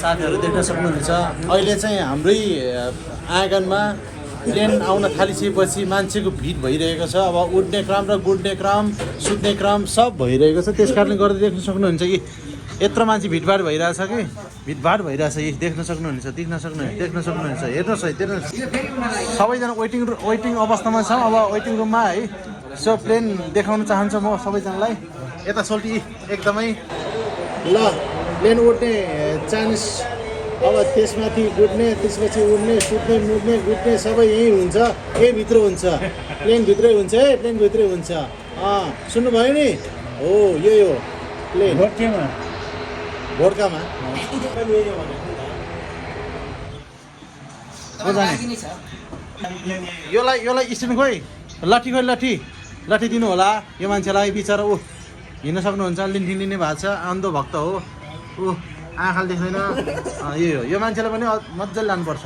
साथीहरू देख्न सक्नुहुन्छ अहिले चाहिँ हाम्रै आँगनमा प्लेन आउन थालिसकेपछि मान्छेको भिड भइरहेको छ। अब उड्ने क्रम र गुड्ने क्रम सुत्ने क्रम सब भइरहेको छ। त्यस कारणले गर्दा देख्न सक्नुहुन्छ कि यत्रो मान्छे भिडभाड भइरहेछ कि भिडभाड भइरहेछ कि देख्न सक्नुहुन्छ हेर्न सक्नुहुन्छ सबैजना वेटिङ अवस्थामा छ। अब वेटिङ रुममा है सो प्लेन देखाउन चाहन्छु म सबैजनालाई। यता सोल्टी एकदमै ल प्लेन उड्ने चान्स अब त्यसमाथि गुड्ने त्यसपछि उड्ने सुत्ने मुड्ने गुड्ने सबै यहीँ हुन्छ। यही भित्र हुन्छ प्लेनभित्रै हुन्छ है प्लेनभित्रै हुन्छ। सुन्नुभयो नि हो यही हो प्लेन भोड्कामा योलाई स्ट्यान्ड खोइ लाठी दिनु होला यो मान्छेलाई बिचरा ऊ हिँड्न सक्नुहुन्छ लिने भएको छ अन्धो भक्त हो ऊ आँखाले देख्दैन यही हो यो मान्छेलाई पनि मजाले लानुपर्छ।